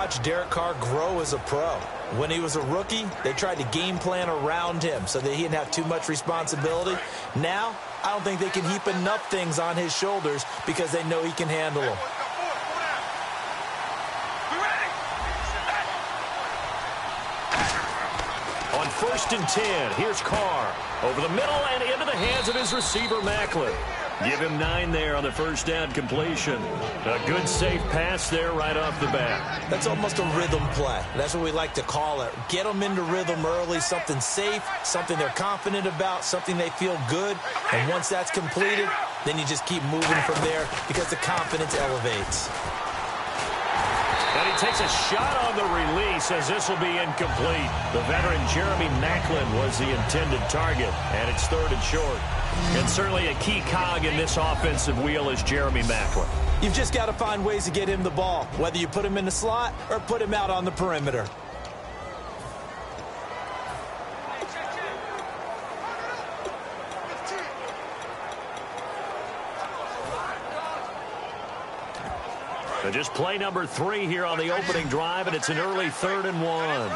Watch Derek Carr grow as a pro. When he was a rookie, they tried to game plan around him so that he didn't have too much responsibility. Now, I don't think they can heap enough things on his shoulders because they know he can handle them. On 1st and 10, here's Carr. Over the middle and into the hands of his receiver, Macklin. Give him 9 there on the first down completion. A good, safe pass there right off the bat. That's almost a rhythm play. That's what we like to call it. Get them into rhythm early, something safe, something they're confident about, something they feel good. And once that's completed, then you just keep moving from there because the confidence elevates. And he takes a shot on the release as this will be incomplete. The veteran Jeremy Macklin was the intended target, and it's 3rd and short. And certainly a key cog in this offensive wheel is Jeremy Macklin. You've just got to find ways to get him the ball, whether you put him in the slot or put him out on the perimeter. So just play number 3 here on the opening drive, and it's an early 3rd and 1.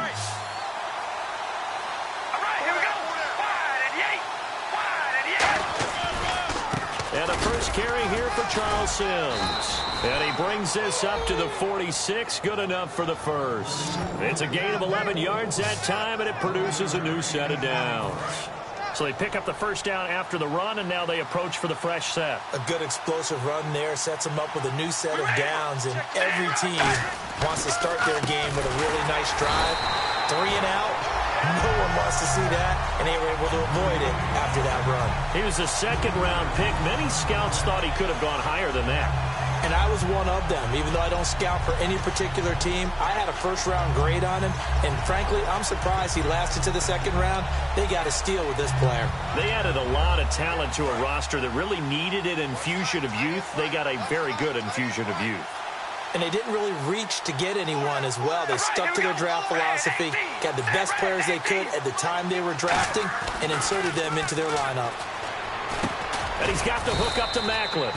And a first carry here for Charles Sims. And he brings this up to the 46. Good enough for the first. It's a gain of 11 yards that time, and it produces a new set of downs. So they pick up the first down after the run, and now they approach for the fresh set. A good explosive run there sets them up with a new set of downs, and every team wants to start their game with a really nice drive. 3 and out. No one wants to see that, and they were able to avoid it after that run. He was a second-round pick. Many scouts thought he could have gone higher than that. And I was one of them. Even though I don't scout for any particular team, I had a first-round grade on him, and frankly, I'm surprised he lasted to the second round. They got a steal with this player. They added a lot of talent to a roster that really needed an infusion of youth. They got a very good infusion of youth. And they didn't really reach to get anyone as well. They stuck to their draft philosophy, got the best players they could at the time they were drafting, and inserted them into their lineup. And he's got the hook up to Macklin.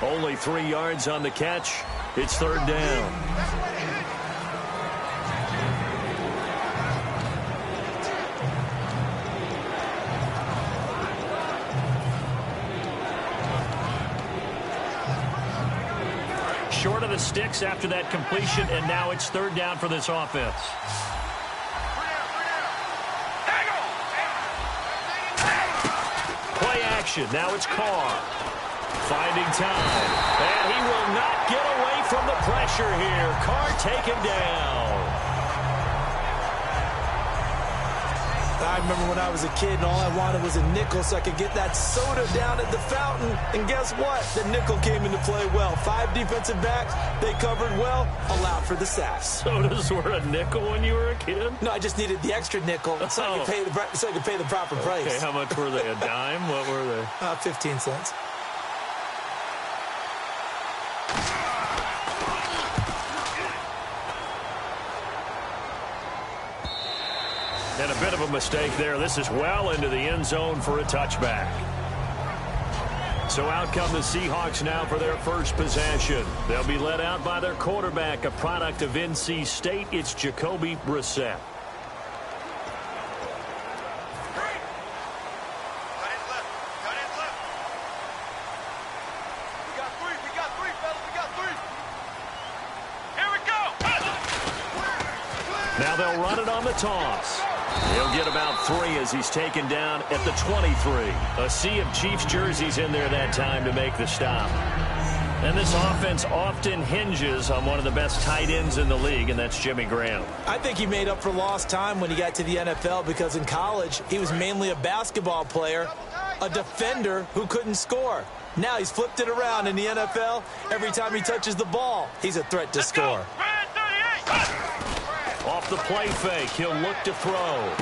Only 3 yards on the catch. It's 3rd down. Short of the sticks after that completion, and now it's 3rd down for this offense. Play action. Now it's Carr. Finding time. And he will not get away from the pressure here. Carr taken down. I remember when I was a kid and all I wanted was a nickel so I could get that soda down at the fountain. And guess what? The nickel came into play well. 5 defensive backs, they covered well, allowed for the sacks. Sodas were a nickel when you were a kid? No, I just needed the extra nickel so I could pay the proper price. Okay, how much were they? A dime? What were they? 15 cents. And a bit of a mistake there. This is well into the end zone for a touchback. So out come the Seahawks now for their first possession. They'll be led out by their quarterback, a product of NC State. It's Jacoby Brissett. Now they'll run it on the toss. He'll get about 3 as he's taken down at the 23. A sea of Chiefs jerseys in there that time to make the stop. And this offense often hinges on one of the best tight ends in the league, and that's Jimmy Graham. I think he made up for lost time when he got to the NFL because in college, he was mainly a basketball player, a defender who couldn't score. Now he's flipped it around in the NFL. Every time he touches the ball, he's a threat to score. Off the play fake, he'll look to throw.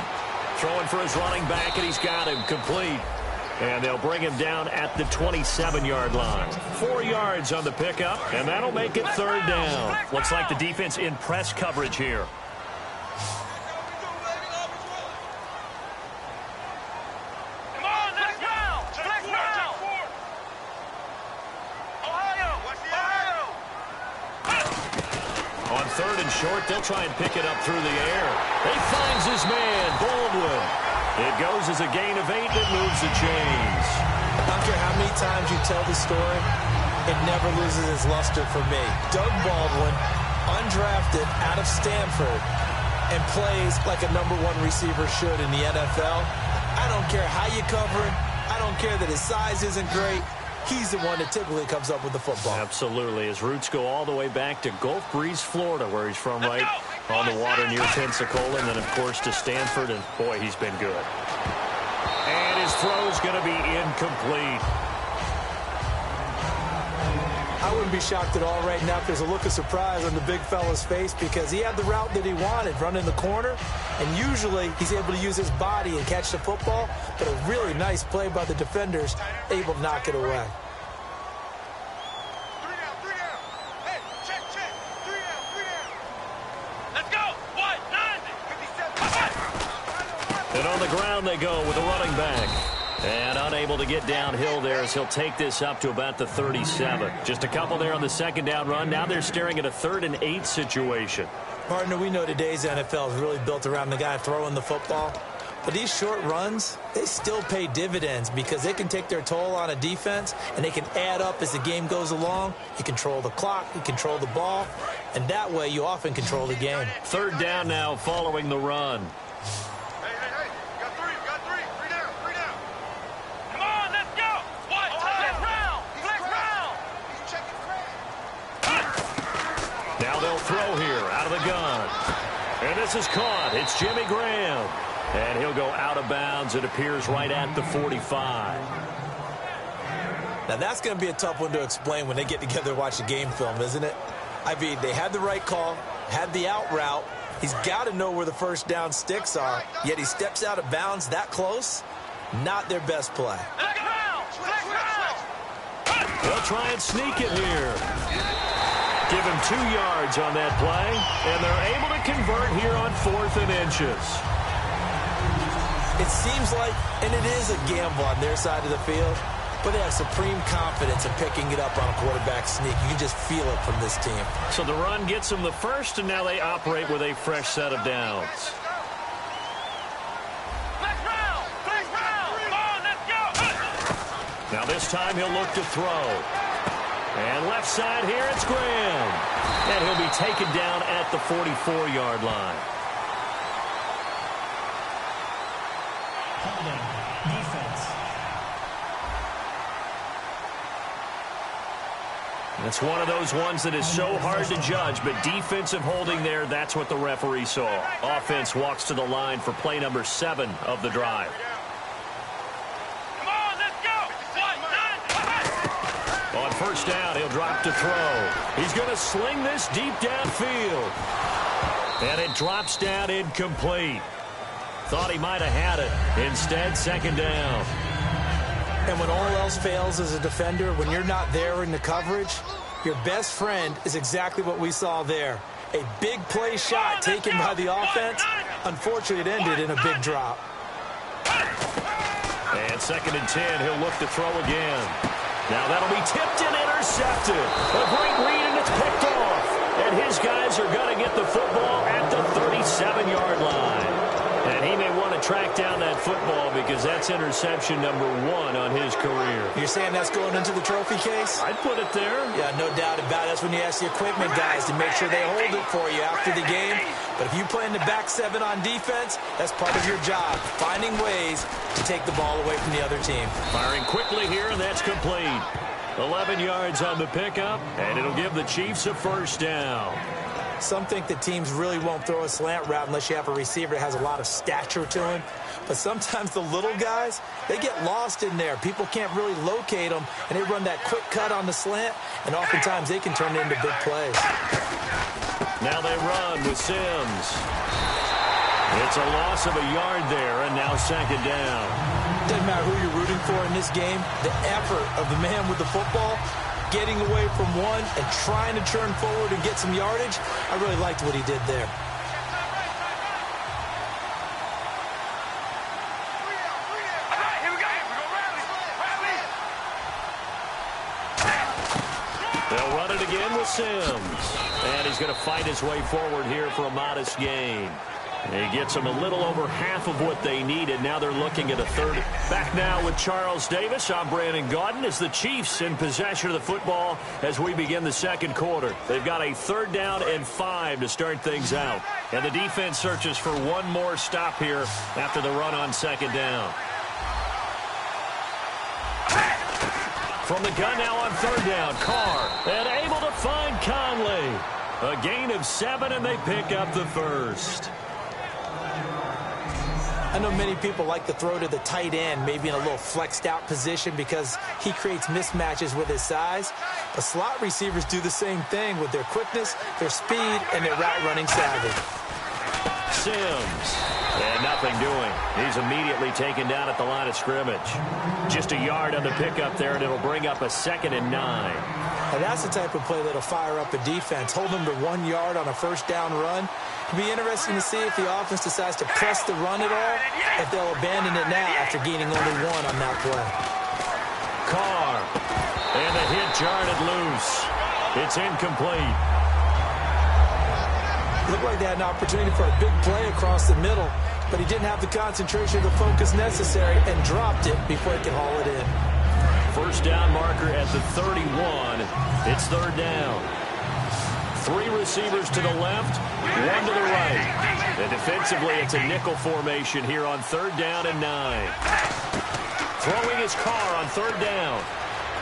Throwing for his running back, and he's got him complete. And they'll bring him down at the 27-yard line. 4 yards on the pickup, and that'll make it 3rd down. Looks like the defense in press coverage here. On 3rd coming short. They'll try and pick it up through the air. He finds his man, Baldwin. It goes as a gain of 8 that moves the chains. I don't care how many times you tell the story, it never loses its luster for me. Doug Baldwin, undrafted out of Stanford, and plays like a #1 receiver should in the NFL. I don't care how you cover him. I don't care that his size isn't great. He's the one that typically comes up with the football. Absolutely. His roots go all the way back to Gulf Breeze, Florida, where he's from, right on the water near Pensacola, and then, of course, to Stanford, and, boy, he's been good. And his throw's going to be incomplete. I wouldn't be shocked at all right now if there's a look of surprise on the big fella's face because he had the route that he wanted, running the corner, and usually he's able to use his body and catch the football, but a really nice play by the defenders, able to knock it away. And on the ground they go with a running back. And unable to get downhill there as he'll take this up to about the 37. Just a couple there on the second down run. Now they're staring at a 3rd and 8 situation. Partner, we know today's NFL is really built around the guy throwing the football. But these short runs, they still pay dividends because they can take their toll on a defense and they can add up as the game goes along. You control the clock, you control the ball, and that way you often control the game. 3rd down now following the run. Now they'll throw here out of the gun. And this is caught. It's Jimmy Graham. And he'll go out of bounds. It appears right at the 45. Now that's going to be a tough one to explain when they get together and watch the game film, isn't it? I mean, they had the right call, had the out route. He's got to know where the first down sticks are, yet he steps out of bounds that close. Not their best play. They'll try and sneak it here. Give him 2 yards on that play, and they're able to convert here on 4th and inches. It seems like, and it is a gamble on their side of the field, but they have supreme confidence in picking it up on a quarterback sneak. You can just feel it from this team. So the run gets them the first, and now they operate with a fresh set of downs. Now this time he'll look to throw. And left side here, it's Graham. And he'll be taken down at the 44-yard line. Holding. Defense. It's one of those ones that is so hard to judge, but defensive holding there, that's what the referee saw. Offense walks to the line for play number 7 of the drive. On first down, he'll drop to throw. He's going to sling this deep downfield. And it drops down incomplete. Thought he might have had it. Instead, second down. And when all else fails as a defender, when you're not there in the coverage, your best friend is exactly what we saw there. A big play shot taken by the offense. Unfortunately, it ended in a big drop. And 2nd and 10, he'll look to throw again. Now that'll be tipped and intercepted. A great read, and it's picked off. And his guys are going to get the football at the 37-yard line. And he may want to track down that football because that's interception number 1 on his career. You're saying that's going into the trophy case? I'd put it there. Yeah, no doubt about it. That's when you ask the equipment guys to make sure they hold it for you after the game. But if you play in the back 7 on defense, that's part of your job, finding ways to take the ball away from the other team. Firing quickly here, and that's complete. 11 yards on the pickup, and it'll give the Chiefs a first down. Some think that teams really won't throw a slant route unless you have a receiver that has a lot of stature to him. But sometimes the little guys, they get lost in there. People can't really locate them, and they run that quick cut on the slant, and oftentimes they can turn it into big plays. Now they run with Sims. It's a loss of a yard there, and now second down. Doesn't matter who you're rooting for in this game, the effort of the man with the football, getting away from one and trying to turn forward and get some yardage, I really liked what he did there. They'll run it again with Sims. And he's going to fight his way forward here for a modest gain. He gets them a little over half of what they needed. Now they're looking at a third. Back now with Charles Davis. I'm Brandon Gaudin as the Chiefs in possession of the football as we begin the second quarter. They've got a 3rd down and 5 to start things out. And the defense searches for one more stop here after the run on 2nd down. From the gun now on 3rd down, Carr, and able to find Conley. A gain of 7, and they pick up the 1st. I know many people like to throw to the tight end, maybe in a little flexed out position because he creates mismatches with his size. But slot receivers do the same thing with their quickness, their speed, and their route running savvy. Sims, and nothing doing. He's immediately taken down at the line of scrimmage. Just a yard on the pickup there, and it'll bring up a 2nd and 9. And that's the type of play that'll fire up a defense. Hold them to 1 yard on a 1st down run. It'll be interesting to see if the offense decides to press the run at all, if they'll abandon it now after gaining only 1 on that play. Carr, and the hit jarred it loose. It's incomplete. Looked like they had an opportunity for a big play across the middle, but he didn't have the concentration or the focus necessary and dropped it before he could haul it in. 1st down marker at the 31. It's 3rd down. 3 receivers to the left, 1 to the right. And defensively, it's a nickel formation here on 3rd down and 9. Throwing his Carr on 3rd down.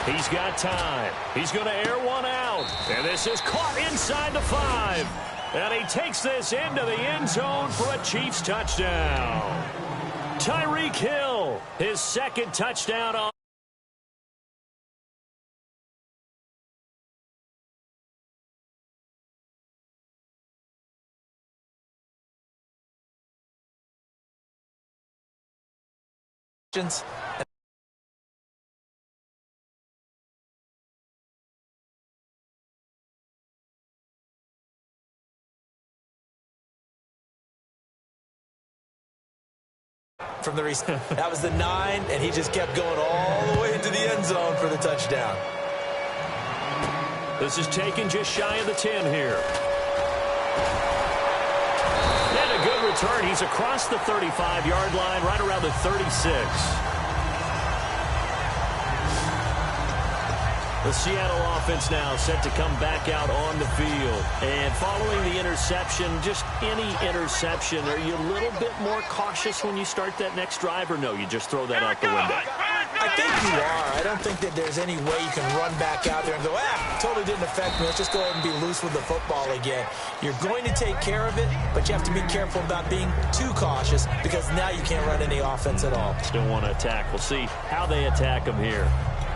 He's got time. He's going to air one out. And this is caught inside the 5. And he takes this into the end zone for a Chiefs touchdown. Tyreek Hill, his 2nd touchdown on. From the that was the 9, and he just kept going all the way into the end zone for the touchdown. This is taken just shy of the 10 here. And a good return. He's across the 35-yard line, right around the 36. The Seattle offense now set to come back out on the field. And following the interception, just any interception, are you a little bit more cautious when you start that next drive, or no, you just throw that out the window? I think you are. I don't think that there's any way you can run back out there and go, totally didn't affect me. Let's just go ahead and be loose with the football again. You're going to take care of it, but you have to be careful about being too cautious because now you can't run any offense at all. Still want to attack. We'll see how they attack them here.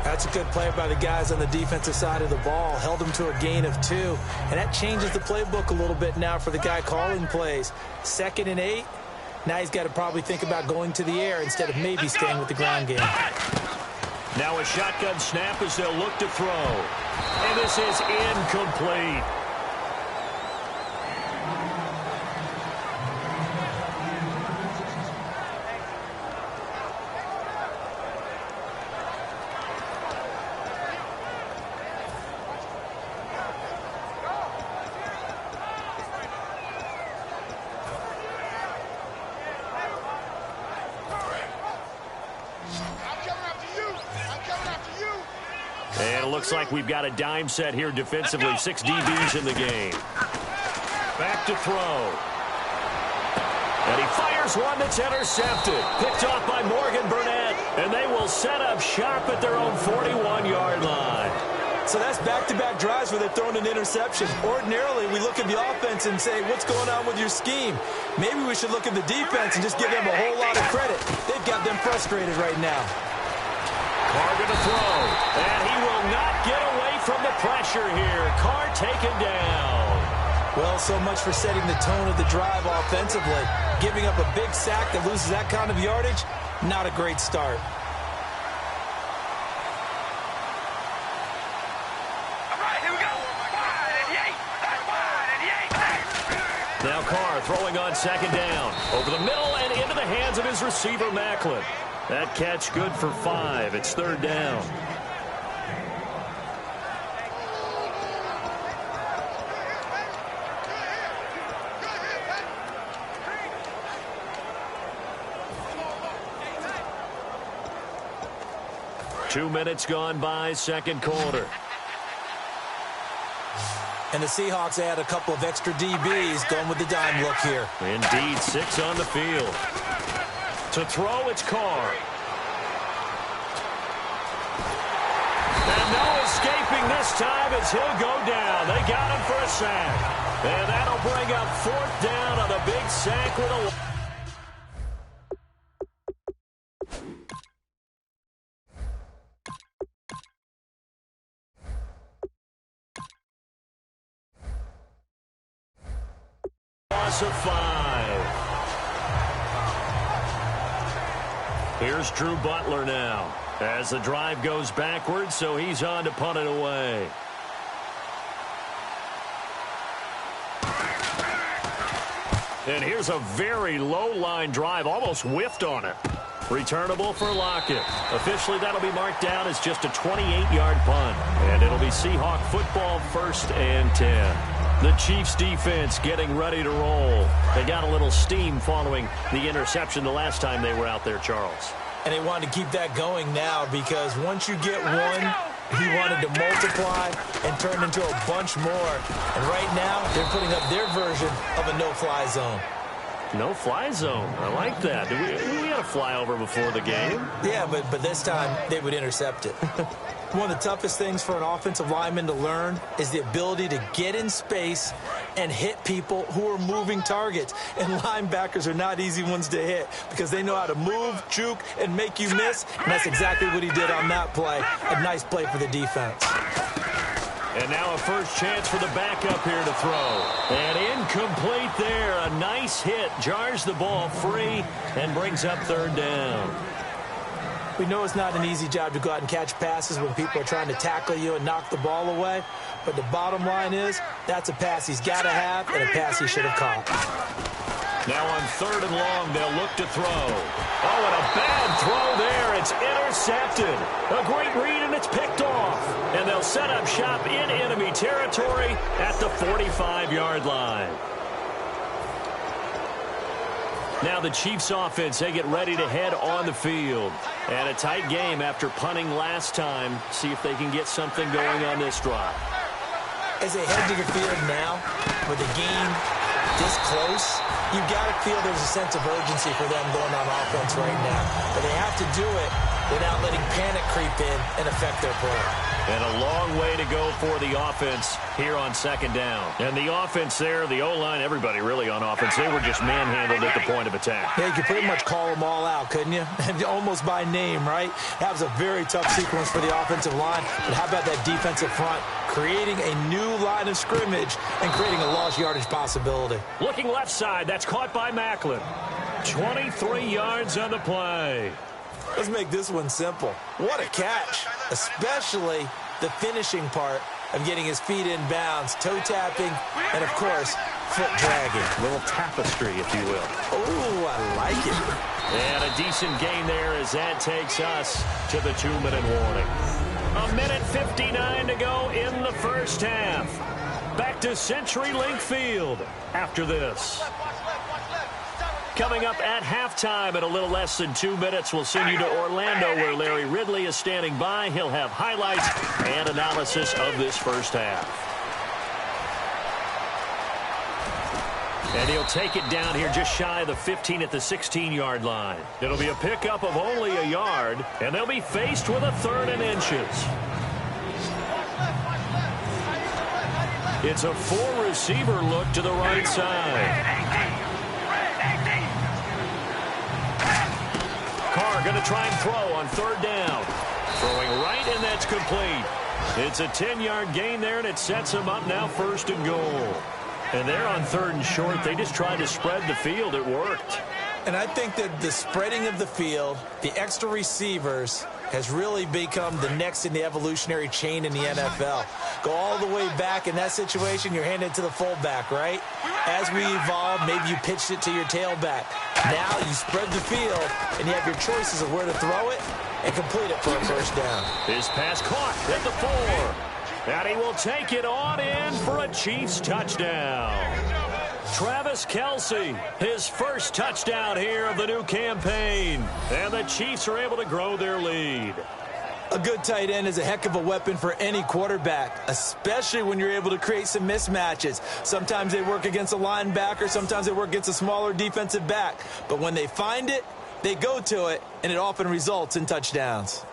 That's a good play by the guys on the defensive side of the ball. Held them to a gain of 2. And that changes the playbook a little bit now for the guy calling plays. 2nd and 8. Now he's got to probably think about going to the air instead of maybe staying with the ground game. Now a shotgun snap as they'll look to throw. And this is incomplete. And it looks like we've got a dime set here defensively. 6 DBs in the game. Back to throw. And he fires one that's intercepted. Picked off by Morgan Burnett. And they will set up shop at their own 41-yard line. So that's back-to-back drives where they're throwing an interception. Ordinarily, we look at the offense and say, what's going on with your scheme? Maybe we should look at the defense and just give them a whole lot of credit. They've got them frustrated right now. Carr going to throw, and he will not get away from the pressure here. Carr taken down. Well, so much for setting the tone of the drive offensively. Giving up a big sack that loses that kind of yardage, not a great start. Now Carr throwing on 2nd down. Over the middle and into the hands of his receiver, Macklin. That catch good for 5. It's 3rd down. 2 minutes gone by, second quarter. And the Seahawks add a couple of extra DBs going with the dime look here. Indeed, 6 on the field. To throw, it's Carr. And no escaping this time as he'll go down. They got him for a sack. And that'll bring up 4th down on a big sack with a... loss of 5. Here's Drew Butler now as the drive goes backwards, so he's on to punt it away. And here's a very low-line drive, almost whiffed on it. Returnable for Lockett. Officially, that'll be marked down as just a 28-yard punt. And it'll be Seahawk football, 1st and 10. The Chiefs defense getting ready to roll. They got a little steam following the interception the last time they were out there, Charles. And they wanted to keep that going now because once you get one, he wanted to multiply and turn into a bunch more. And right now, they're putting up their version of a no-fly zone. No-fly zone. I like that. We had a flyover before the game. Yeah, but this time they would intercept it. One of the toughest things for an offensive lineman to learn is the ability to get in space and hit people who are moving targets. And linebackers are not easy ones to hit because they know how to move, juke, and make you miss. And that's exactly what he did on that play. A nice play for the defense. And now a first chance for the backup here to throw. And incomplete there. A nice hit. Jars the ball free and brings up 3rd down. We know it's not an easy job to go out and catch passes when people are trying to tackle you and knock the ball away. But the bottom line is that's a pass he's got to have and a pass he should have caught. Now on 3rd and long, they'll look to throw. Oh, and a bad throw there. It's intercepted. A great read, and it's picked off. And they'll set up shop in enemy territory at the 45-yard line. Now the Chiefs offense, they get ready to head on the field. And a tight game after punting last time. See if they can get something going on this drive. As they head to the field now, with the game this close, you've got to feel there's a sense of urgency for them going on offense right now. But they have to do it without letting panic creep in and affect their play. And a long way to go for the offense here on 2nd down. And the offense there, the O-line, everybody really on offense, they were just manhandled at the point of attack. Yeah, you could pretty much call them all out, couldn't you? Almost by name, right? That was a very tough sequence for the offensive line. But how about that defensive front? Creating a new line of scrimmage and creating a lost yardage possibility. Looking left side, that's caught by Macklin. 23 yards on the play. Let's make this one simple. What a catch, especially the finishing part of getting his feet in bounds, toe tapping, and, of course, foot dragging. A little tapestry, if you will. Oh, I like it. And a decent gain there as that takes us to the 2-minute warning. 1:59 to go in the first half. Back to CenturyLink Field after this. Coming up at halftime in a little less than 2 minutes, we'll send you to Orlando where Larry Ridley is standing by. He'll have highlights and analysis of this first half. And he'll take it down here just shy of the 15 at the 16-yard line. It'll be a pickup of only a yard, and they'll be faced with a 3rd and inches. It's a 4-receiver look to the right side. Carr going to try and throw on 3rd down. Throwing right, and that's complete. It's a 10-yard gain there, and it sets them up now 1st and goal. And they're on 3rd and short. They just tried to spread the field. It worked. And I think that the spreading of the field, the extra receivers, has really become the next in the evolutionary chain in the NFL. Go all the way back in that situation, you're handed it to the fullback, right? As we evolve, maybe you pitched it to your tailback. Now you spread the field, and you have your choices of where to throw it and complete it for a 1st down. His pass caught at the 4. And he will take it on in for a Chiefs touchdown. Travis Kelce, his first touchdown here of the new campaign. And the Chiefs are able to grow their lead. A good tight end is a heck of a weapon for any quarterback, especially when you're able to create some mismatches. Sometimes they work against a linebacker, sometimes they work against a smaller defensive back. But when they find it, they go to it, and it often results in touchdowns.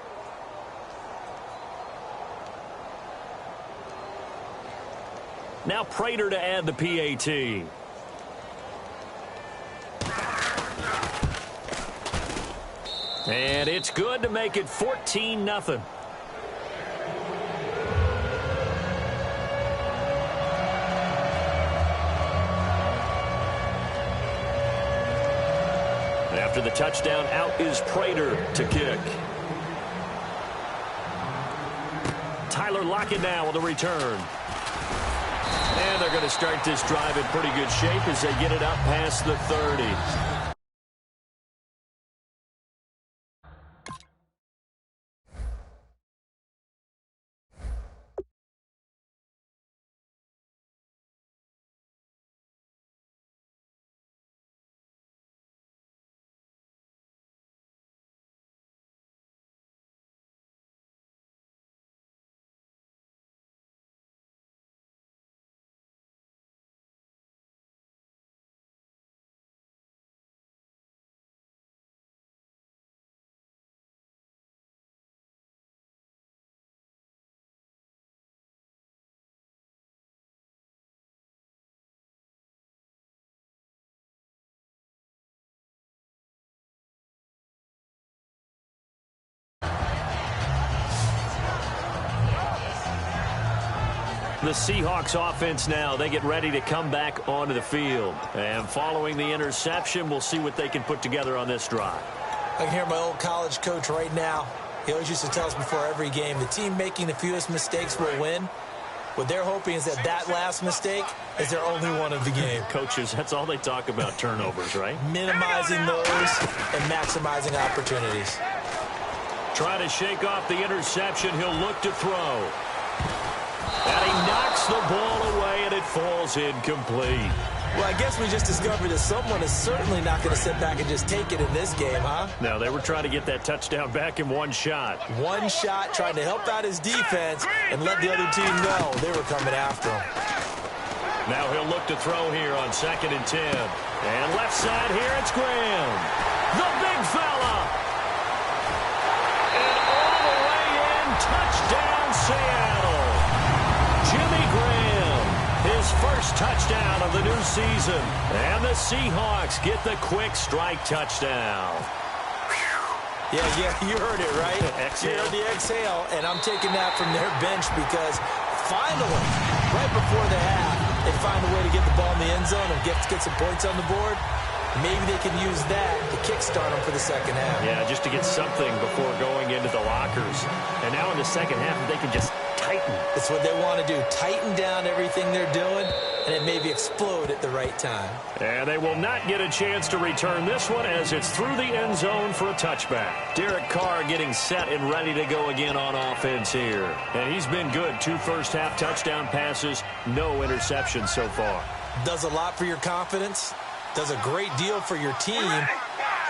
Now Prater to add the PAT. And it's good to make it 14-0. After the touchdown, out is Prater to kick. Tyler Lockett now with a return. And they're going to start this drive in pretty good shape as they get it up past the 30. The Seahawks offense now, they get ready to come back onto the field. And following the interception, we'll see what they can put together on this drive. I can hear my old college coach right now. He always used to tell us before every game, the team making the fewest mistakes will win. What they're hoping is that last mistake is their only one of the game. Coaches, that's all they talk about, turnovers, right? Minimizing those and maximizing opportunities. Trying to shake off the interception. He'll look to throw. And he knocks the ball away, and it falls incomplete. Well, I guess we just discovered that someone is certainly not going to sit back and just take it in this game, huh? No, they were trying to get that touchdown back in one shot. One shot, trying to help out his defense and let the other team know they were coming after him. Now he'll look to throw here on 2nd and 10. And left side here, it's Graham. The big fella. And all the way in, touchdown Seattle. Jimmy Graham, his first touchdown of the new season. And the Seahawks get the quick strike touchdown. Yeah, you heard it, right? Exhale. You heard the exhale, and I'm taking that from their bench because finally, right before the half, they find a way to get the ball in the end zone and get some points on the board. Maybe they can use that to kickstart them for the second half. Yeah, just to get something before going into the lockers. And now in the second half, they can just tighten. It's what they want to do. Tighten down everything they're doing, and it maybe explode at the right time. And they will not get a chance to return this one as it's through the end zone for a touchback. Derek Carr getting set and ready to go again on offense here. And he's been good. 2 first-half touchdown passes, no interceptions so far. Does a lot for your confidence. Does a great deal for your team.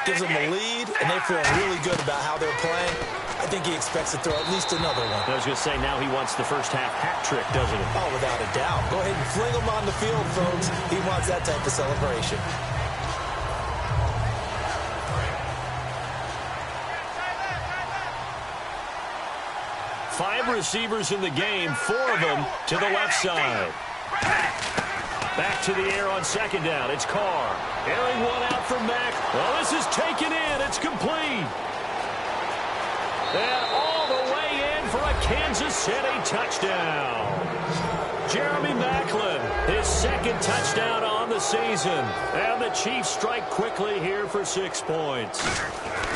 Gives them a lead, and they feel really good about how they're playing. I think he expects to throw at least another one. I was going to say, now he wants the first-half hat trick, doesn't he? Oh, without a doubt. Go ahead and fling him on the field, folks. He wants that type of celebration. Five receivers in the game, 4 of them to the left side. Back to the air on 2nd down. It's Carr. Airing one out for Mack. Well, this is taken in. It's complete. And all the way in for a Kansas City touchdown. Jeremy Maclin, his 2nd touchdown on the season. And the Chiefs strike quickly here for 6 points.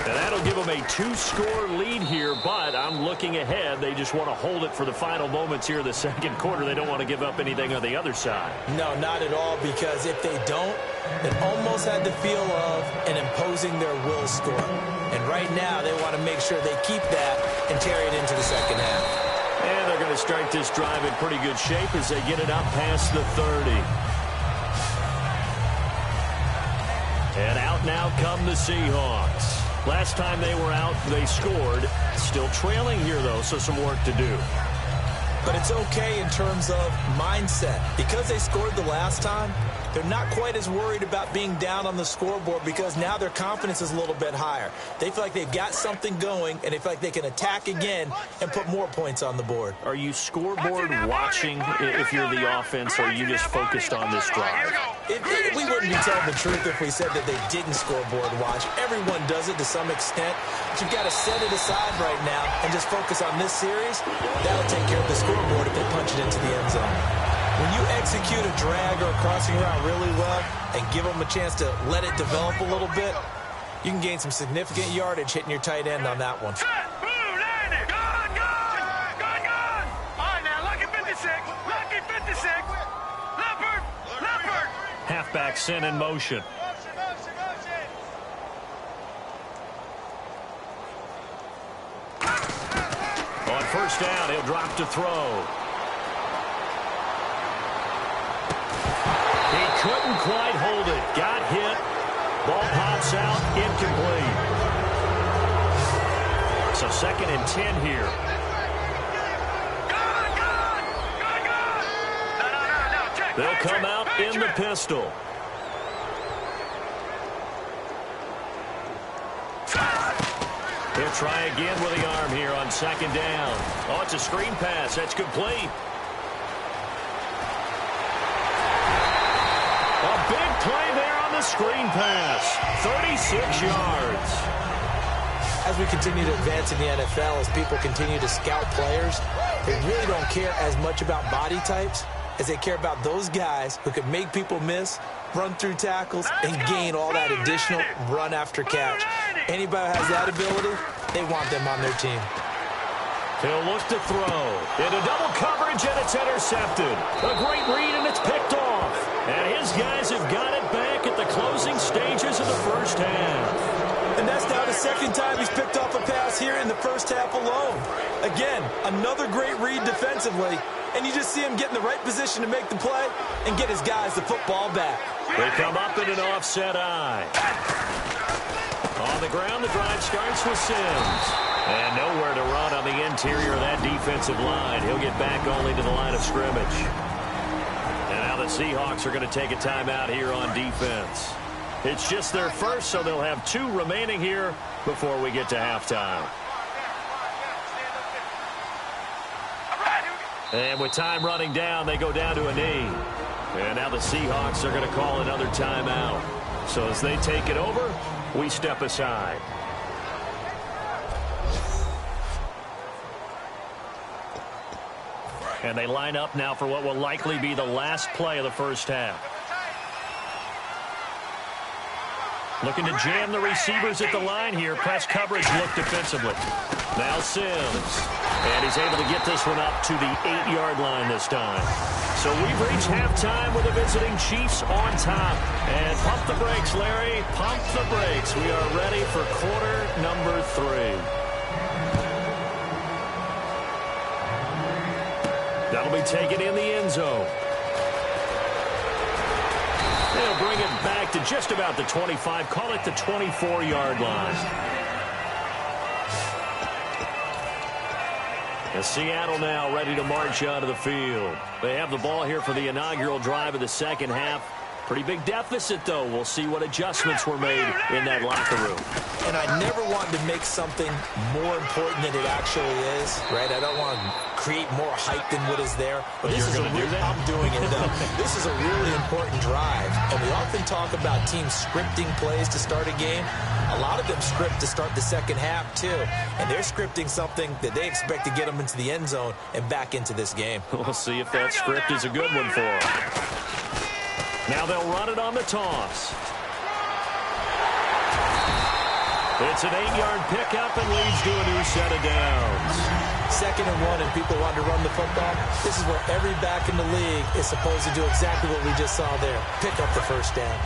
And that'll give them a 2-score lead here, but I'm looking ahead. They just want to hold it for the final moments here in the 2nd quarter. They don't want to give up anything on the other side. No, not at all, because if they don't, it almost had the feel of an imposing their will score. And right now, they want to make sure they keep that and carry it into the second half. And they're going to start this drive in pretty good shape as they get it up past the 30. And out now come the Seahawks. Last time they were out, they scored. Still trailing here, though, so some work to do. But it's okay in terms of mindset. Because they scored the last time, they're not quite as worried about being down on the scoreboard because now their confidence is a little bit higher. They feel like they've got something going, and they feel like they can attack again and put more points on the board. Are you scoreboard watching if you're the offense, or are you just focused on this drive? We wouldn't be telling the truth if we said that they didn't scoreboard watch. Everyone does it to some extent. But you've got to set it aside right now and just focus on this series. That'll take care of the scoreboard if they punch it into the end zone. When you execute a drag or a crossing route really well and give them a chance to let it develop a little bit, you can gain some significant yardage hitting your tight end on that one. Halfback sent in motion. On first down, he'll drop to throw. He couldn't quite hold it. Got hit. Ball pops out. Incomplete. So 2nd and 10 here. They'll come out in the pistol. He'll try again with the arm here on 2nd down. Oh, it's a screen pass. That's complete. A big play there on the screen pass. 36 yards. As we continue to advance in the NFL, as people continue to scout players, they really don't care as much about body types as they care about those guys who can make people miss, run through tackles, and gain all that additional run after catch. Anybody who has that ability, they want them on their team. He'll look to throw. Into double coverage, and it's intercepted. A great read, and it's picked off. And his guys have got it back at the closing stages of the first half. And that's now the 2nd time he's picked off a pass here in the first half alone. Again, another great read defensively. And you just see him get in the right position to make the play and get his guys the football back. They come up in an offset eye. On the ground, the drive starts with Sims. And nowhere to run on the interior of that defensive line. He'll get back only to the line of scrimmage. And now the Seahawks are going to take a timeout here on defense. It's just their first, so they'll have 2 remaining here before we get to halftime. And with time running down, they go down to a knee. And now the Seahawks are going to call another timeout. So as they take it over, we step aside. And they line up now for what will likely be the last play of the first half. Looking to jam the receivers at the line here. Press coverage look defensively. Now Sims. And he's able to get this one up to the 8-yard line this time. So we've reached halftime with the visiting Chiefs on top. And pump the brakes, Larry. Pump the brakes. We are ready for quarter number 3. That'll be taken in the end zone. They'll bring it back to just about the 25. Call it the 24-yard line. And Seattle now ready to march onto the field. They have the ball here for the inaugural drive of the second half. Pretty big deficit, though. We'll see what adjustments were made in that locker room. And I never want to make something more important than it actually is, right? I don't want to create more hype than what is there. But this is I'm doing it, though. This is a really important drive. And we often talk about teams scripting plays to start a game. A lot of them script to start the second half, too. And they're scripting something that they expect to get them into the end zone and back into this game. We'll see if that script is a good one for them. Now they'll run it on the toss. It's an 8-yard pickup and leads to a new set of downs. 2nd and 1 and people want to run the football. This is where every back in the league is supposed to do exactly what we just saw there. Pick up the first down.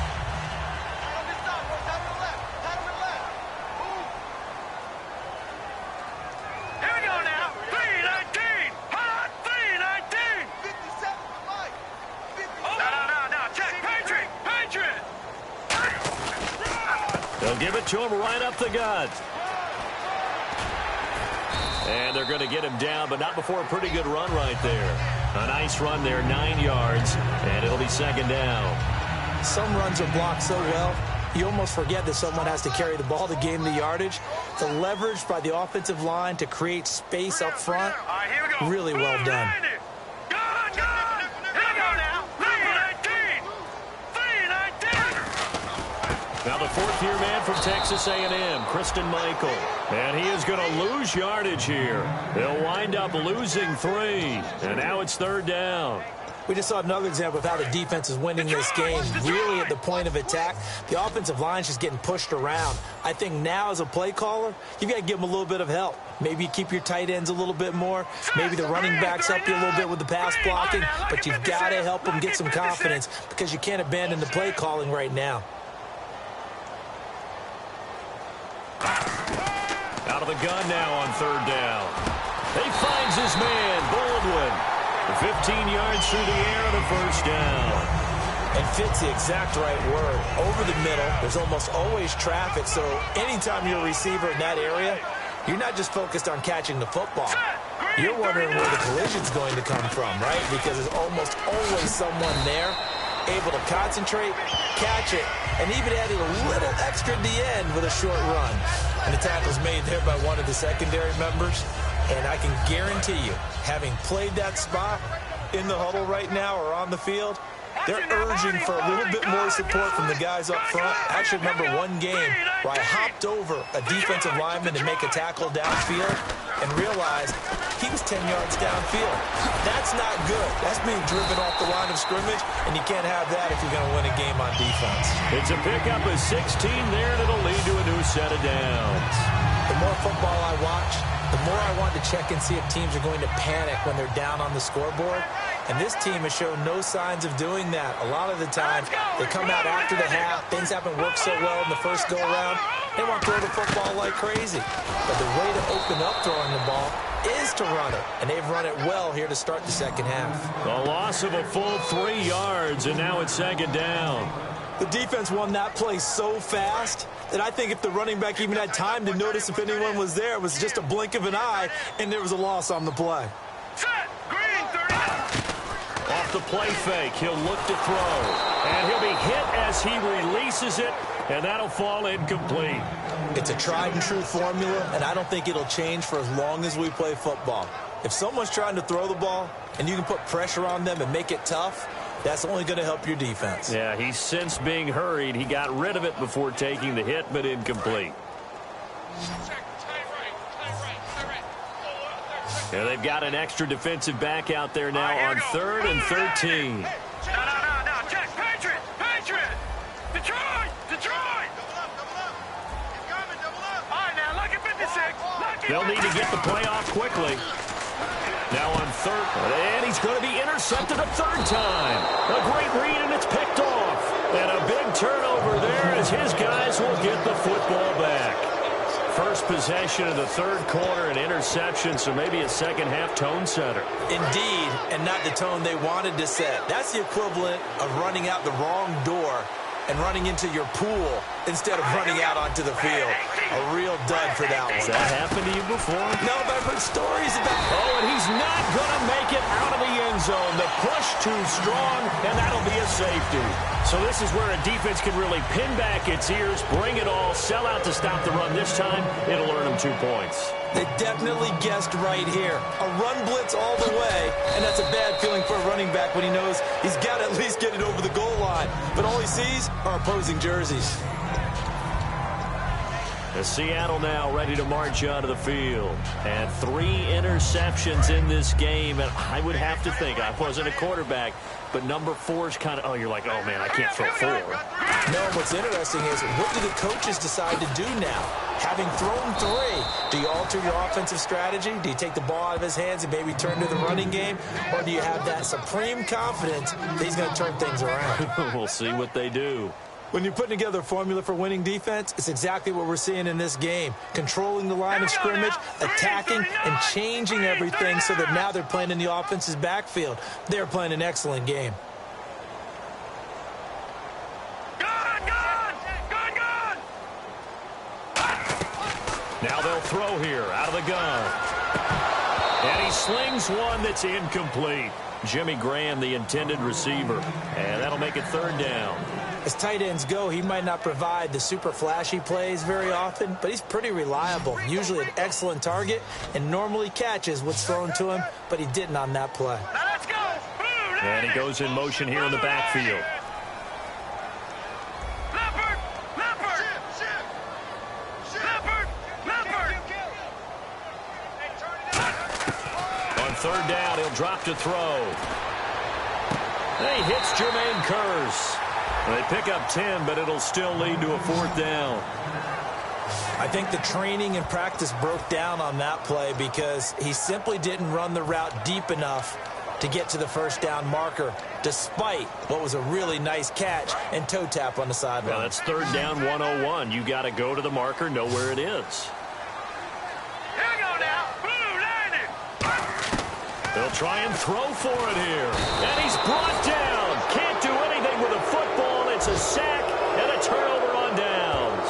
They'll give it to him right up the gut. And they're going to get him down, but not before a pretty good run right there. A nice run there, 9 yards, and it'll be second down. Some runs are blocked so well, you almost forget that someone has to carry the ball to gain the yardage. The leverage by the offensive line to create space up front, really well done. Now the fourth-year man from Texas A&M, Kristen Michael. And he is going to lose yardage here. They'll wind up losing 3. And now it's third down. We just saw another example of how the defense is winning this game. Really at the point of attack, the offensive line's just getting pushed around. I think now as a play caller, you've got to give them a little bit of help. Maybe keep your tight ends a little bit more. Maybe the running backs help you a little bit with the pass blocking. But you've got to help them get some confidence because you can't abandon the play calling right now. Out of the gun now on third down. He finds his man, Baldwin. 15 yards through the air and a first down. And fits the exact right word. Over the middle, there's almost always traffic, so anytime you're a receiver in that area, you're not just focused on catching the football. You're wondering where the collision's going to come from, right? Because there's almost always someone there able to concentrate, catch it, and even added a little extra at the end with a short run. And the tackle's made there by one of the secondary members. And I can guarantee you, having played that spot in the huddle right now or on the field, they're urging for a little bit more support from the guys up front. I actually remember one game where I hopped over a defensive lineman to make a tackle downfield and realized he was 10 yards downfield. That's not good. That's being driven off the line of scrimmage, and you can't have that if you're going to win a game on defense. It's a pickup of 16 there, and it'll lead to a new set of downs. The more football I watch, the more I want to check and see if teams are going to panic when they're down on the scoreboard. And this team has shown no signs of doing that. A lot of the time, they come out after the half. Things haven't worked so well in the first go-around. They want to throw the football like crazy. But the way to open up throwing the ball is to run it. And they've run it well here to start the second half. A loss of a full 3 yards, and now it's second down. The defense won that play so fast that I think if the running back even had time to notice if anyone was there, it was just a blink of an eye, and there was a loss on the play. Off the play fake, he'll look to throw. And he'll be hit as he releases it, and that'll fall incomplete. It's a tried-and-true formula, and I don't think it'll change for as long as we play football. If someone's trying to throw the ball, and you can put pressure on them and make it tough, that's only going to help your defense. Yeah, he's since being hurried. He got rid of it before taking the hit, but incomplete. Yeah, they've got an extra defensive back out there now on 3rd and 13. No, check, Patriot! Detroit! All right, now, look at 56. They'll need to get the play off quickly. Now on 3rd, and he's going to be intercepted a 3rd time. A great read, and it's picked off. And a big turnover there as his guys will get the football back. First possession of the 3rd quarter, an interception, so maybe a second-half tone setter. Indeed, and not the tone they wanted to set. That's the equivalent of running out the wrong door and running into your pool instead of running out onto the field. A real dud for that one. Has that happened to you before? No, but I've heard stories about it. Oh, and he's not going to make it out of the end zone. The push too strong, and that'll be a safety. So this is where a defense can really pin back its ears, bring it all, sell out to stop the run. This time, it'll earn them 2 points. They definitely guessed right here. A run blitz all the way, and that's a bad feeling for a running back when he knows he's got to at least get it over the goal line. But all he sees are opposing jerseys. The Seattle now ready to march out of the field. And 3 interceptions in this game. And I would have to think, I wasn't a quarterback, but number 4 is kind of, oh, you're like, oh, man, I can't throw 4. No, what's interesting is, what do the coaches decide to do now? Having thrown 3, do you alter your offensive strategy? Do you take the ball out of his hands and maybe turn to the running game? Or do you have that supreme confidence that he's going to turn things around? We'll see what they do. When you're putting together a formula for winning defense, it's exactly what we're seeing in this game. Controlling the line of scrimmage, attacking, and changing everything so that now they're playing in the offense's backfield. They're playing an excellent game. Now they'll throw here out of the gun. And he slings one that's incomplete. Jimmy Graham, the intended receiver. And that'll make it third down. As tight ends go, he might not provide the super flashy plays very often, but he's pretty reliable. Usually an excellent target and normally catches what's thrown to him, but he didn't on that play. Now let's go. And he goes in motion here in the backfield. Leopard! Leopard! Leopard! Leopard! On third down, he'll drop to throw. And he hits Jermaine Kearse. They pick up 10, but it'll still lead to a fourth down. I think the training and practice broke down on that play because he simply didn't run the route deep enough to get to the first down marker, despite what was a really nice catch and toe tap on the sideline. Well, that's third down 101. You got to go to the marker, know where it is. Here we go now. Blue, landing. They'll try and throw for it here. And he's brought down. Can't do anything with a football. It's a sack and a turnover on downs.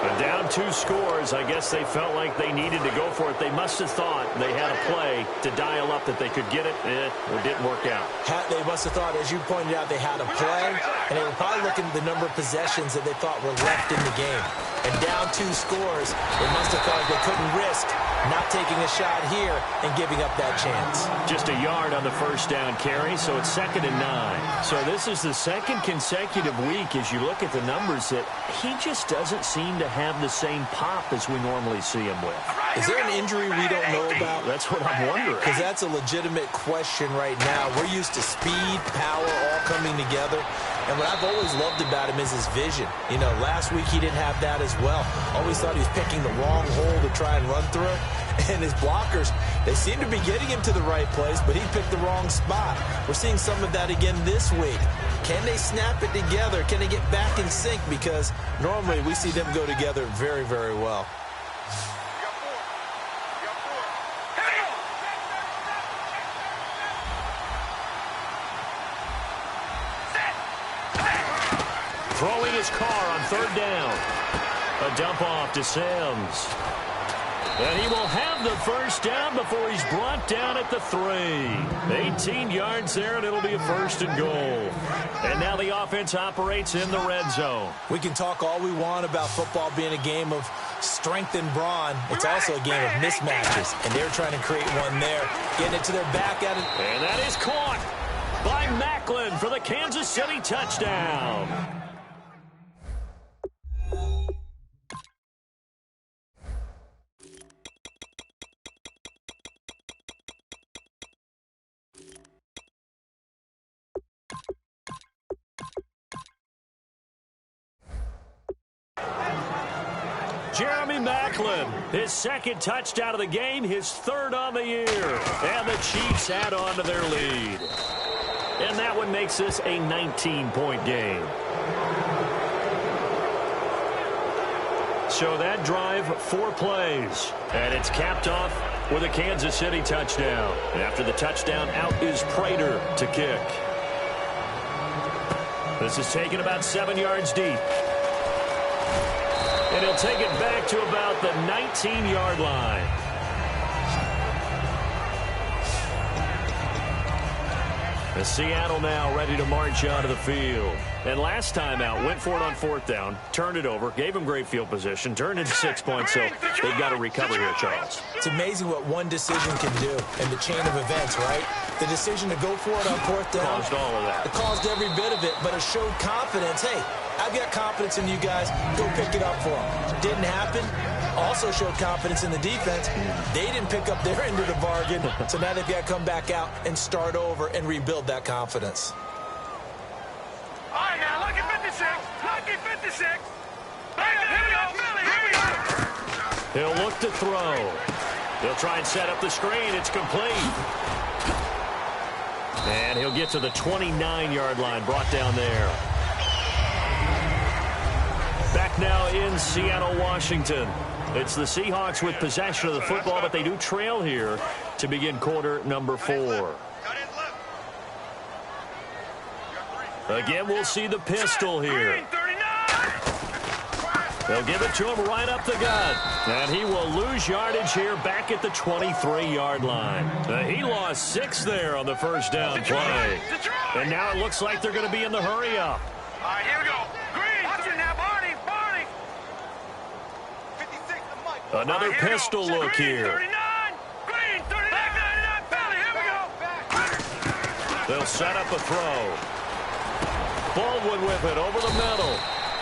And down 2 scores, I guess they felt like they needed to go for it. They must have thought they had a play to dial up that they could get it. It didn't work out. They must have thought, as you pointed out, they had a play, and they were probably looking at the number of possessions that they thought were left in the game. And down 2 scores, they must have felt like they couldn't risk not taking a shot here and giving up that chance. Just a yard on the first down carry, so it's 2nd and 9. So this is the second consecutive week, as you look at the numbers, that he just doesn't seem to have the same pop as we normally see him with. Is there an injury we don't know about? That's what I'm wondering. Because that's a legitimate question right now. We're used to speed, power, all coming together. And what I've always loved about him is his vision. You know, last week he didn't have that as well. Always thought he was picking the wrong hole to try and run through. And his blockers, they seem to be getting him to the right place, but he picked the wrong spot. We're seeing some of that again this week. Can they snap it together? Can they get back in sync? Because normally we see them go together very, very well. Throwing his car on third down. A dump off to Sims. And he will have the first down before he's brought down at the 3. 18 yards there, and it'll be a 1st and goal. And now the offense operates in the red zone. We can talk all we want about football being a game of strength and brawn. It's also a game of mismatches, and they're trying to create one there. Getting it to their back at it. And that is caught by Macklin for the Kansas City touchdown. Jeremy Macklin, his 2nd touchdown of the game, his 3rd on the year. And the Chiefs add on to their lead. And that one makes this a 19-point game. So that drive, 4 plays. And it's capped off with a Kansas City touchdown. And after the touchdown, out is Prater to kick. This is taken about 7 yards deep. And he'll take it back to about the 19-yard line. The Seattle now ready to march onto the field. And last time out, went for it on 4th down, turned it over, gave him great field position, turned into 6 points, so they've got to recover here, Charles. It's amazing what one decision can do in the chain of events, right? The decision to go for it on 4th down. Caused all of that. It caused every bit of it, but it showed confidence. Hey, I've got confidence in you guys. Go pick it up for them. Didn't happen. Also showed confidence in the defense. They didn't pick up their end of the bargain, so now they've got to come back out and start over and rebuild that confidence. All right, now, lucky 56. Lucky 56. Here we go, Billy. Here we go. He'll look to throw. He'll try and set up the screen. It's complete. And he'll get to the 29-yard line, brought down there. Back now in Seattle, Washington. It's the Seahawks with possession of the football, but they do trail here to begin quarter number 4. Again, we'll see the pistol here. They'll give it to him right up the gut. And he will lose yardage here back at the 23-yard line. He lost 6 there on the first down play. And now it looks like they're going to be in the hurry-up. All right, here we go. Green. Watch it now, Barney. Barney. 56, the mic. Another Right, pistol look Green, here. 39. Green, 39. Back 99, Philly. Here we go. They'll set up a throw. Baldwin with it over the middle.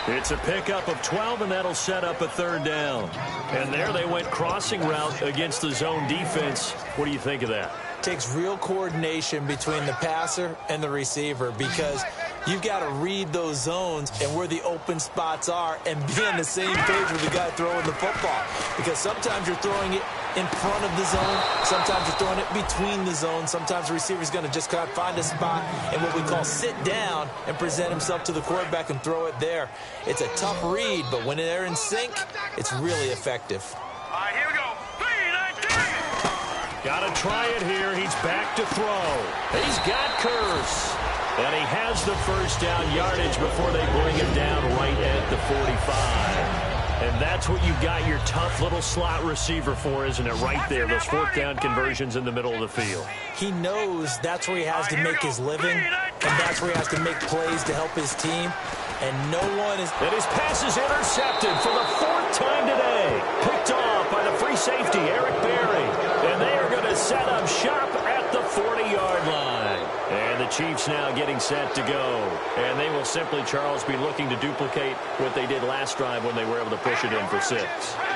It's a pickup of 12, and that'll set up a third down. And there they went crossing route against the zone defense. What do you think of that? Takes real coordination between the passer and the receiver because you've got to read those zones and where the open spots are and be on the same page with the guy throwing the football. Because sometimes you're throwing it in front of the zone. Sometimes you're throwing it between the zones. Sometimes the receiver's going to just kind of find a spot and what we call sit down and present himself to the quarterback and throw it there. It's a tough read, but when they're in sync, it's really effective. All right, here we go. 3-19. Got to try it here. He's back to throw. He's got Curse. And he has the first down yardage before they bring him down right at the 45. And that's what you've got your tough little slot receiver for, isn't it? Right there, those fourth down conversions in the middle of the field. He knows that's where he has to make his living, and that's where he has to make plays to help his team. And no one is... And his pass is intercepted for the 4th time today. Picked off by the free safety, Eric Berry. And they are going to set up shop at the 40-yard line. And the Chiefs now getting set to go. And they will simply, Charles, be looking to duplicate what they did last drive when they were able to push it in for 6.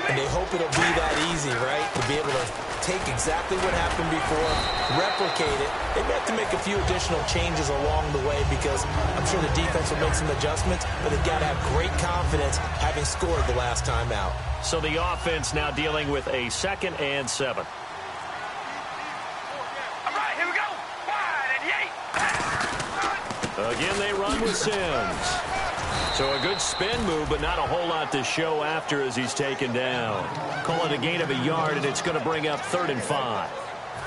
And they hope it'll be that easy, right? To be able to take exactly what happened before, replicate it. They may have to make a few additional changes along the way because I'm sure the defense will make some adjustments, but they've got to have great confidence having scored the last time out. So the offense now dealing with a 2nd and 7. All right, here we go. Wide and Yates. Again, they run with Sims. So a good spin move, but not a whole lot to show after as he's taken down. Call it a gain of a yard, and it's going to bring up 3rd and 5.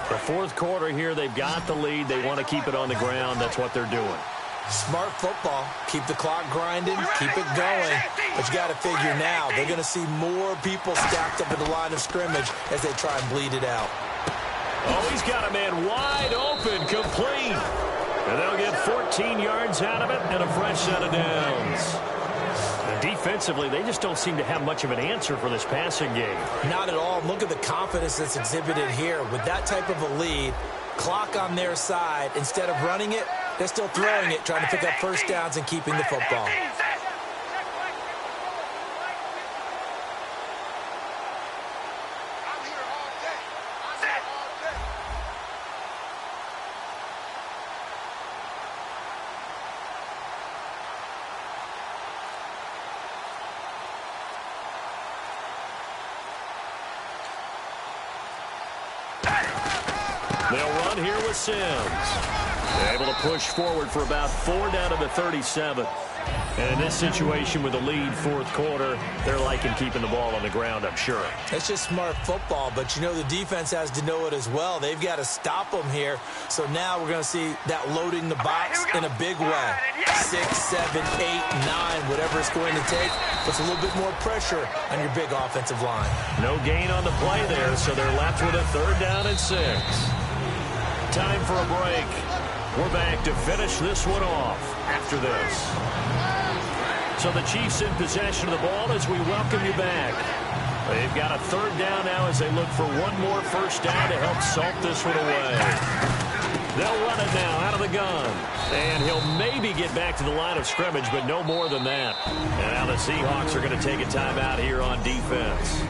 The 4th quarter here, they've got the lead. They want to keep it on the ground. That's what they're doing. Smart football. Keep the clock grinding, keep it going. But you got to figure now, they're going to see more people stacked up at the line of scrimmage as they try and bleed it out. Oh, he's got a man wide open, complete. And they'll get 14 yards out of it and a fresh set of downs. And defensively, they just don't seem to have much of an answer for this passing game. Not at all. Look at the confidence that's exhibited here. With that type of a lead, clock on their side, instead of running it, they're still throwing it, trying to pick up first downs and keeping the football. They'll run here with Sims. They're able to push forward for about 4 down to the 37. And in this situation with the lead 4th quarter, they're liking keeping the ball on the ground, I'm sure. It's just smart football, but you know the defense has to know it as well. They've got to stop them here. So now we're going to see that loading the box in a big way. 6, 7, 8, 9, whatever it's going to take. Puts a little bit more pressure on your big offensive line. No gain on the play there, so they're left with a 3rd down and 6. Time for a break. We're back to finish this one off after this. So the Chiefs in possession of the ball as we welcome you back. They've got a 3rd down now as they look for one more first down to help salt this one away. They'll run it now out of the gun. And he'll maybe get back to the line of scrimmage, but no more than that. And now the Seahawks are going to take a timeout here on defense.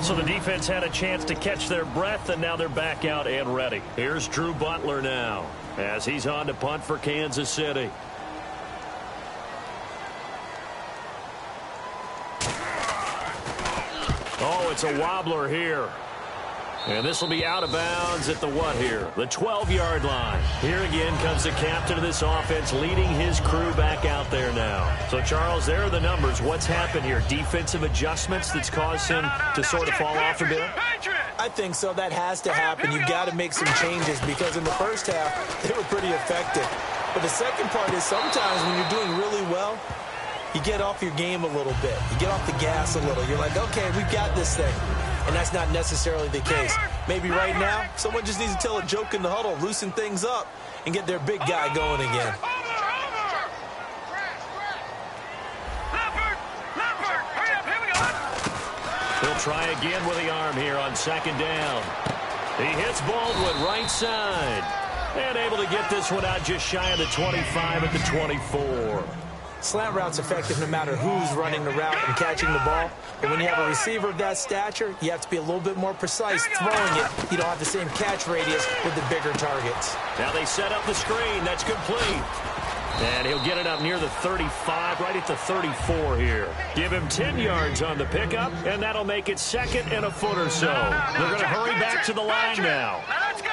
So the defense had a chance to catch their breath, and now they're back out and ready. Here's Drew Butler now as he's on to punt for Kansas City. Oh, it's a wobbler here. And this will be out of bounds at the what here? The 12-yard line. Here again comes the captain of this offense leading his crew back out there now. So, Charles, there are the numbers. What's happened here? Defensive adjustments that's caused him to sort of fall off a bit? I think so. That has to happen. You've got to make some changes because in the first half, they were pretty effective. But the second part is sometimes when you're doing really well, you get off your game a little bit. You get off the gas a little. You're like, okay, we've got this thing. And that's not necessarily the case. Maybe right now, someone just needs to tell a joke in the huddle, loosen things up, and get their big guy going again. He'll try again with the arm here on second down. He hits Baldwin right side. And able to get this one out just shy of the 25 at the 24. Slant route's effective no matter who's running the route and catching the ball. But when you have a receiver of that stature, you have to be a little bit more precise throwing it. You don't have the same catch radius with the bigger targets. Now they set up the screen. That's complete. And he'll get it up near the 35, right at the 34 here. Give him 10 yards on the pickup, and that'll make it second and a foot or so. They're going to hurry back to the line now. Let's go.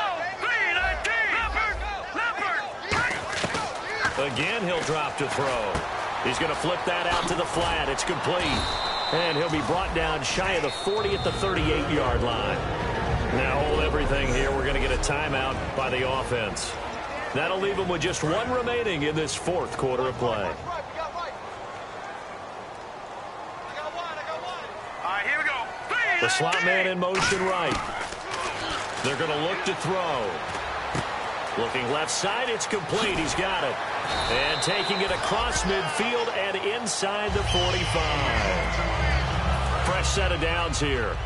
Again, he'll drop to throw. He's going to flip that out to the flat. It's complete. And he'll be brought down shy of the 40 at the 38-yard line. Now hold everything here. We're going to get a timeout by the offense. That'll leave him with just one remaining in this fourth quarter of play. All right, here we go. The slot man in motion right. They're going to look to throw. Looking left side, it's complete. He's got it. And taking it across midfield and inside the 45. Fresh set of downs here.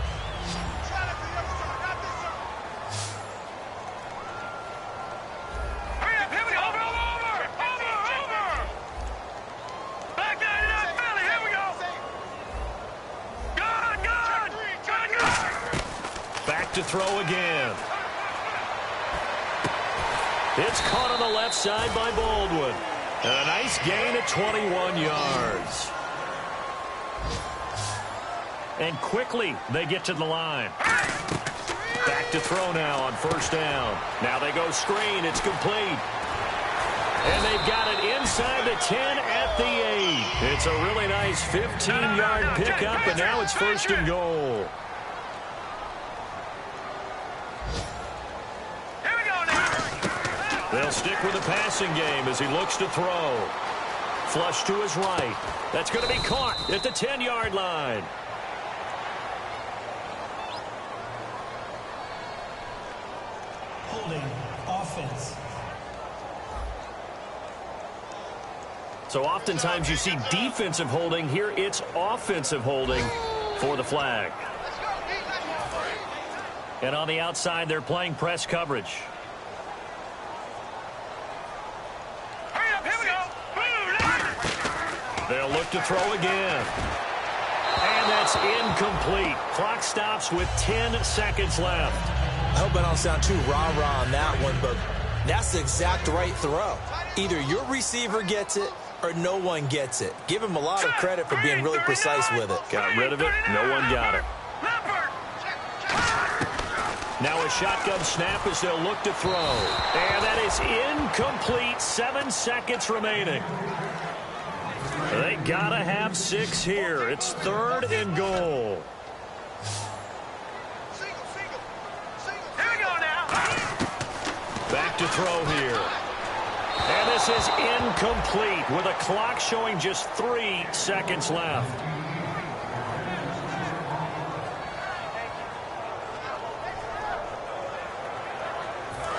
Back to throw again. It's caught on the left side by Baldwin. A nice gain at 21 yards. And quickly they get to the line. Back to throw now on first down. Now they go screen. It's complete. And they've got it inside the 10 at the 8. It's a really nice 15-yard pickup, and now it's first and goal. They'll stick with the passing game as he looks to throw. Flush to his right. That's going to be caught at the 10-yard line. Holding offense. So oftentimes you see defensive holding. Here it's offensive holding for the flag. And on the outside, they're playing press coverage. They'll look to throw again. And that's incomplete. Clock stops with 10 seconds left. I hope I don't sound too rah-rah on that one, but that's the exact right throw. Either your receiver gets it or no one gets it. Give him a lot of credit for being really precise with it. Got rid of it. No one got it. Now a shotgun snap as they'll look to throw. And that is incomplete. 7 seconds remaining. They gotta have 6 here. It's third and goal. Back to throw here. And this is incomplete with a clock showing just 3 seconds left.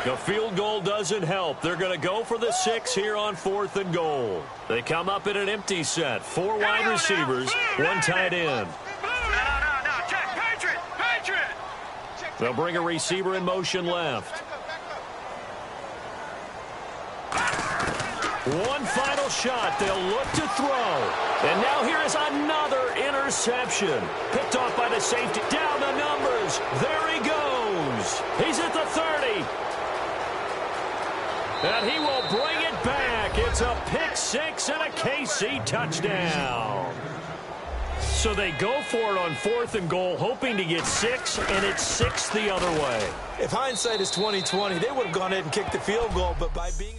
The field goal doesn't help. They're going to go for the 6 here on 4th and goal. They come up in an empty set. 4 wide receivers, 1 tight end. They'll bring a receiver in motion left. One final shot. They'll look to throw. And now here is another interception. Picked off by the safety. Down the numbers. There he goes. He's at the 30. And he will bring it back. It's a pick 6 and a KC touchdown. So they go for it on 4th and goal, hoping to get 6, and it's 6 the other way. If hindsight is 20/20, they would have gone ahead and kicked the field goal, but by being